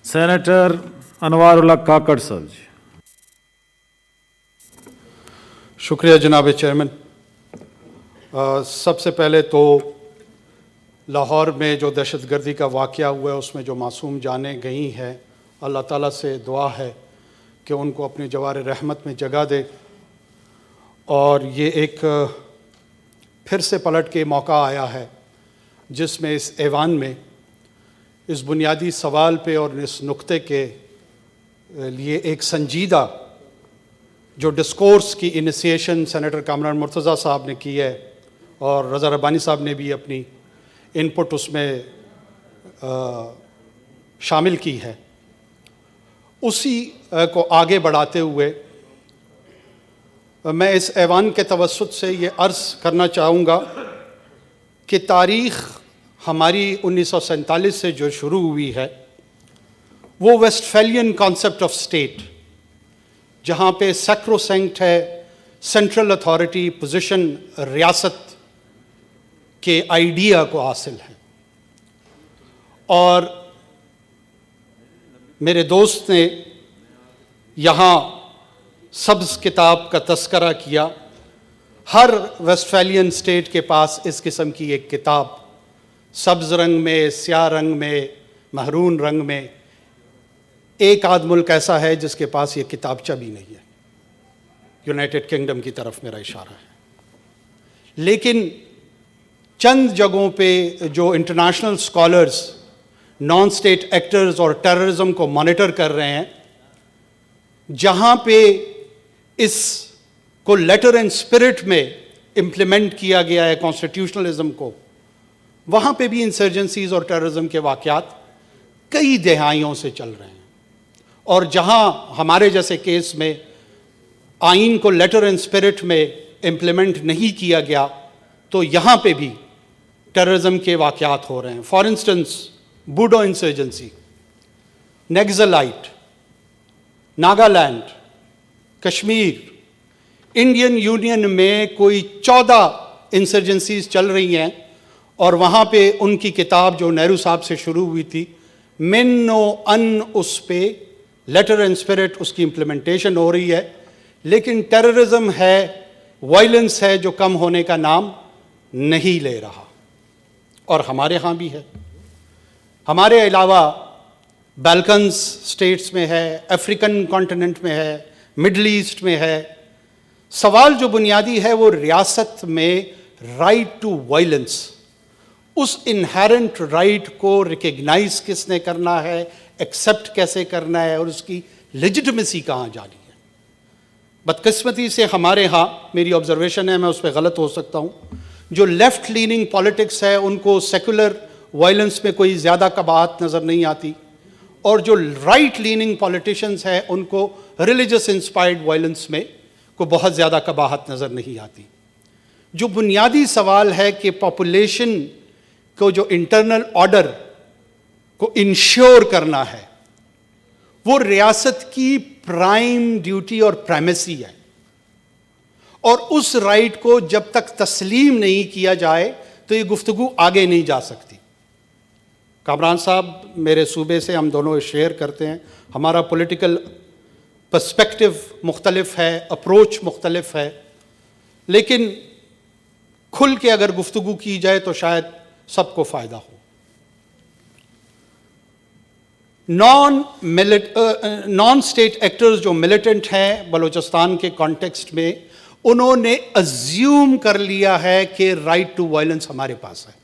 Senator अनवारुल्लाह काकड़ साहब जी। शुक्रिया जनाब चेयरमैन। सबसे पहले तो लाहौर में जो दहशतगर्दी का वाक़या हुआ है उसमें जो मासूम जानें गई हैं, अल्लाह ताला से दुआ है कि उनको अपनी जवार रहमत में जगह दे। और ये एक फिर से पलट के मौका आया है जिसमें इस ऐवान में इस बुनियादी सवाल पे और इस नुक्ते के लिए एक संजीदा जो डिस्कोर्स की इनिशिएशन सेनेटर कामरान मुर्तज़ा साहब ने की है और रज़ा रब्बानी साहब ने भी अपनी इनपुट उसमें शामिल की है, उसी को आगे बढ़ाते हुए मैं इस ऐवान के तवस्सुत से ये अर्ज़ करना चाहूँगा कि तारीख़ हमारी 1947 से जो शुरू हुई है वो वेस्टफैलियन कॉन्सेप्ट ऑफ स्टेट, जहाँ पे सैक्रोसैंक्ट है सेंट्रल अथॉरिटी पोजीशन, रियासत के आइडिया को हासिल है। और मेरे दोस्त ने यहाँ सब्ज़ किताब का तस्करा किया। हर वेस्टफैलियन स्टेट के पास इस किस्म की एक किताब सब्ज़ रंग में, स्याह रंग में, महरून रंग में, एक आध मुल्क ऐसा है जिसके पास ये किताबचा भी नहीं है। यूनाइटेड किंगडम की तरफ मेरा इशारा है। लेकिन चंद जगहों पे जो international scholars non state actors और टेररिज्म को मॉनिटर कर रहे हैं, जहाँ पे इसको लेटर एंड स्पिरिट में इम्प्लीमेंट किया गया है कॉन्स्टिट्यूशनलिज्म को, वहाँ पे भी इंसर्जेंसीज और टेररिज्म के वाक़यात कई दहाइयों से चल रहे हैं। और जहाँ हमारे जैसे केस में आइन को लेटर एंड स्पिरिट में इम्प्लीमेंट नहीं किया गया, तो यहाँ पे भी टेररिज्म के वाक़यात हो रहे हैं। For instance Bodo insurgency, Naxalite, Nagaland, Kashmir, Indian union में कोई 14 इंसर्जेंसीज चल रही हैं। और वहाँ पे उनकी किताब जो नेहरू साहब से शुरू हुई थी, मिन्नो अन, उस पे लेटर एंड स्पिरिट उसकी इम्प्लीमेंटेशन हो रही है। लेकिन टेररिज्म है, वायलेंस है जो कम होने का नाम नहीं ले रहा। और हमारे यहाँ भी है। हमारे अलावा बाल्कन्स स्टेट्स में है, अफ्रीकन कॉन्टिनेंट में है, मिडल ईस्ट में है। सवाल जो बुनियादी है वो रियासत में राइट टू वायलेंस, उस इनहेरेंट राइट को रिकग्नाइज किसने करना है, एक्सेप्ट कैसे करना है और उसकी लेजिटिमेसी कहाँ जानी है। बदकिस्मती से हमारे यहाँ, मेरी ऑब्जर्वेशन है, मैं उस पर गलत हो सकता हूँ, जो लेफ्ट लीनिंग पॉलिटिक्स है उनको सेकुलर वायलेंस में कोई ज़्यादा कबाहत नज़र नहीं आती, और जो राइट लीनिंग पॉलिटिशियंस हैं उनको रिलीजियस इंस्पायर्ड वायलेंस में को बहुत ज़्यादा कबाहत नज़र नहीं आती। जो बुनियादी सवाल है कि पॉपुलेशन को जो इंटरनल ऑर्डर को इंश्योर करना है वो रियासत की प्राइम ड्यूटी और प्राइमेसी है। और उस राइट को जब तक तस्लीम नहीं किया जाए तो ये गुफ्तगू आगे नहीं जा सकती। कामरान साहब मेरे सूबे से, हम दोनों शेयर करते हैं, हमारा पॉलिटिकल पर्सपेक्टिव मुख्तलिफ है, अप्रोच मुख्तलिफ है, लेकिन खुल के अगर गुफ्तगू की जाए तो शायद सबको फ़ायदा हो। नॉन स्टेट एक्टर्स जो मिलिटेंट हैं बलूचिस्तान के कॉन्टेक्स्ट में, उन्होंने अज्यूम कर लिया है कि राइट टू वायलेंस हमारे पास है।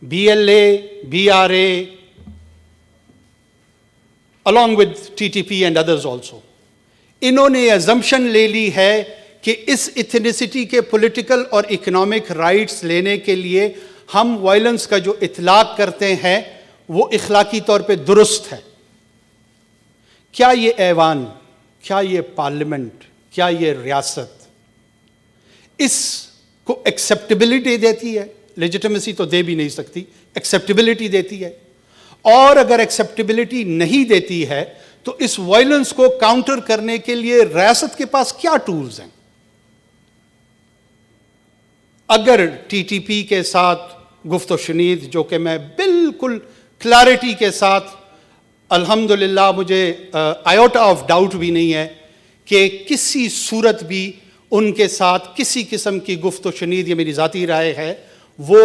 BLA, BRA, along with TTP and others also, इन्होंने अजम्पशन ले ली है कि इस इथनिसिटी के पॉलिटिकल और इकोनॉमिक राइट्स लेने के लिए हम वायलेंस का जो इतलाक करते हैं वो इखलाकी तौर पे दुरुस्त है। क्या ये ऐवान, क्या ये पार्लियामेंट, क्या ये रियासत इसको एक्सेप्टेबिलिटी देती है? लेजिटिमेसी तो दे भी नहीं सकती, एक्सेप्टेबिलिटी देती है। और अगर एक्सेप्टेबिलिटी नहीं देती है तो इस वायलेंस को काउंटर करने के लिए रियासत के पास क्या टूल्स हैं? अगर TTP के साथ गुफ्त-ओ-शुनीद, जो कि मैं बिल्कुल क्लैरिटी के साथ अल्हम्दुलिल्लाह मुझे आयोटा ऑफ डाउट भी नहीं है कि किसी सूरत भी उनके साथ किसी किस्म की गुफ्त शनीद, ये मेरी ज़ाती राय है, वो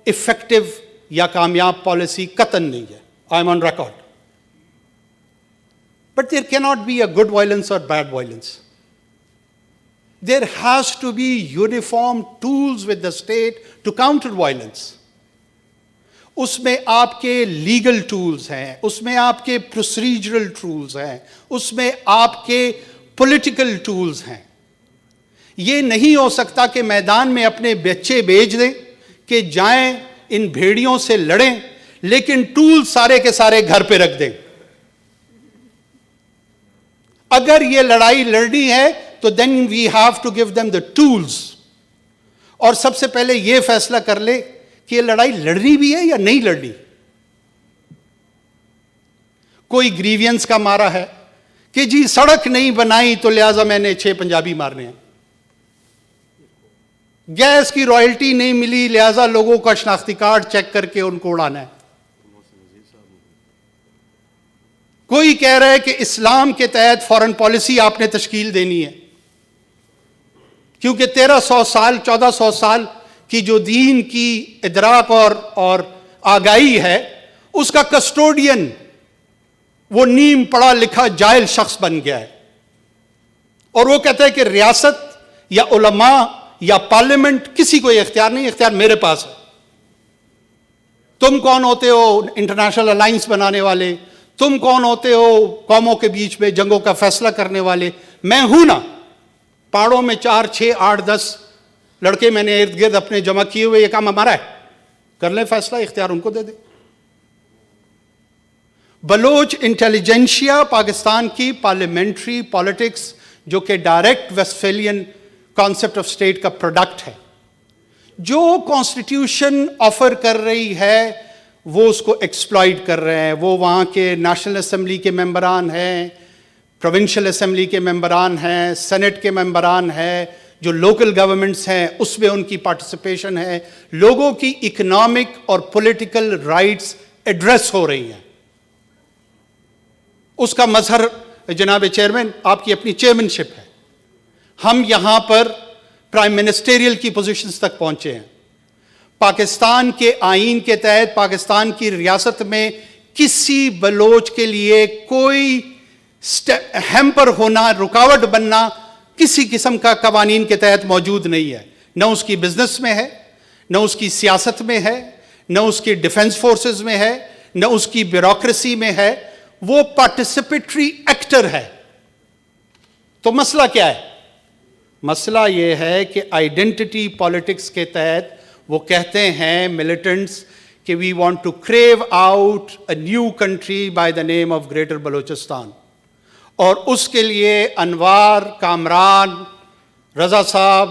इफ़ेक्टिव या कामयाब पॉलिसी कतन नहीं है. I am on record. But there can not be a good violence और bad violence. There has to be uniform tools with the state to counter violence. उसमें आपके लीगल टूल्स हैं, उसमें आपके प्रोसीजरल टूल्स हैं, उसमें आपके पॉलिटिकल टूल्स हैं. ये नहीं हो सकता कि मैदान में अपने बच्चे भेज दें कि जाएं इन भेड़ियों से लड़ें, लेकिन टूल सारे के सारे घर पे रख दें. अगर ये लड़ाई लड़नी है तो then we have to give them the tools. और सबसे पहले यह फैसला कर ले कि ये लड़ाई लड़नी भी है या नहीं लड़नी. कोई ग्रीवियंस का मारा है कि जी सड़क नहीं बनाई तो लिहाजा मैंने 6 पंजाबी मारने हैं, गैस की रॉयल्टी नहीं मिली लिहाजा लोगों का शनाख्ती कार्ड चेक करके उनको उड़ाना है. कोई कह रहा है कि इस्लाम के तहत फॉरेन पॉलिसी आपने तश्कील देनी है, क्योंकि 1300 साल 1400 साल की जो दीन की इदराक और आगाही है, उसका कस्टोडियन वो नीम पढ़ा लिखा जाहिल शख्स बन गया है. और वो कहता है कि रियासत या उलमा या पार्लियामेंट किसी को इख्तियार नहीं, इख्तियार मेरे पास है. तुम कौन होते हो इंटरनेशनल अलायंस बनाने वाले, तुम कौन होते हो कौमों के बीच में जंगों का फैसला करने वाले. मैं हूं ना. पहाड़ों में 4, 6, 8, 10 लड़के मैंने इर्द गिर्द अपने जमा किए हुए, ये काम हमारा है, कर ले फैसला, इख्तियार उनको दे दे. बलोच इंटेलिजेंशिया पाकिस्तान की पार्लियामेंट्री पॉलिटिक्स, जो कि direct Westphalian concept of state का प्रोडक्ट है, जो कॉन्स्टिट्यूशन ऑफर कर रही है वो उसको एक्सप्लॉइट कर रहे हैं. वो वहाँ के नेशनल असेंबली के मेंबरान हैं, प्रोविंशियल असेंबली के मेंबरान हैं, सेनेट के मेंबरान हैं, जो लोकल गवर्नमेंट्स हैं उसमें उनकी पार्टिसिपेशन है. लोगों की इकोनॉमिक और पॉलिटिकल राइट्स एड्रेस हो रही हैं. उसका मजहर जनाब चेयरमैन आपकी अपनी चेयरमैनशिप है. हम यहां पर प्राइम मिनिस्टेरियल की पोजीशंस तक पहुंचे हैं. पाकिस्तान के आईन के तहत पाकिस्तान की रियासत में किसी बलोच के लिए कोई हैम्पर होना, रुकावट बनना किसी किस्म का कवानीन के तहत मौजूद नहीं है. न उसकी बिजनेस में है, न उसकी सियासत में है, न उसकी डिफेंस फोर्सेस में है, न उसकी ब्यूरोक्रेसी में है. वो पार्टिसिपेटरी एक्टर है. तो मसला क्या है? मसला यह है कि आइडेंटिटी पॉलिटिक्स के तहत वो कहते हैं मिलिटेंट्स कि we want to carve out a new country by the name of greater Balochistan. और उसके लिए अनवार, कामरान, रजा साहब,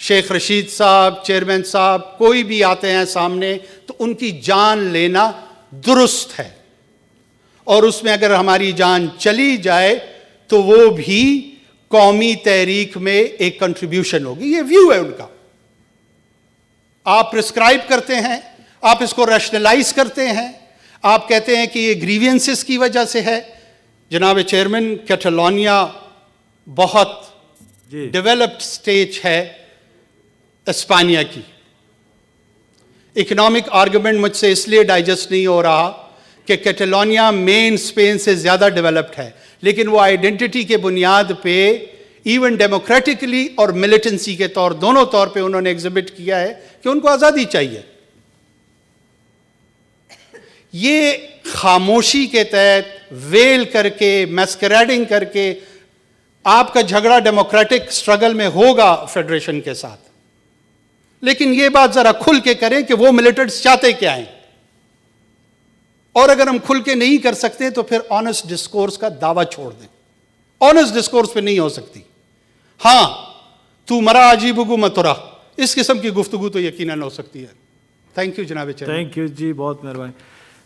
शेख रशीद साहब, चेयरमैन साहब कोई भी आते हैं सामने तो उनकी जान लेना दुरुस्त है. और उसमें अगर हमारी जान चली जाए तो वो भी कौमी तहरीक में एक कंट्रीब्यूशन होगी. ये व्यू है उनका. आप प्रिस्क्राइब करते हैं, आप इसको रैशनलाइज करते हैं, आप कहते हैं कि ये ग्रीवियंसेस की वजह से है. जनाब चेयरमैन, कैटलोनिया बहुत डेवलप्ड स्टेट है इस्पानिया की. इकोनॉमिक आर्गुमेंट मुझसे इसलिए डाइजेस्ट नहीं हो रहा कि कैटलोनिया मेन स्पेन से ज़्यादा डेवलप्ड है, लेकिन वो आइडेंटिटी के बुनियाद पे इवन डेमोक्रेटिकली और मिलिटेंसी के तौर दोनों तौर पे उन्होंने एग्जिबिट किया है कि उनको आज़ादी चाहिए. ये खामोशी के तहत वेल करके, मैस्करेडिंग करके आपका झगड़ा डेमोक्रेटिक स्ट्रगल में होगा फेडरेशन के साथ, लेकिन ये बात जरा खुल के करें कि वो मिलिटेंट्स चाहते क्या हैं. और अगर हम खुल के नहीं कर सकते तो फिर ऑनेस्ट डिस्कोर्स का दावा छोड़ दें. ऑनेस्ट डिस्कोर्स पे नहीं हो सकती. हां, तू मरा अजीबुगु मतुरा, इस किस्म की गुफ्तगू तो यकीनन हो सकती है. थैंक यू जनाब चेयरमैन. थैंक यू जी, बहुत मेहरबानी.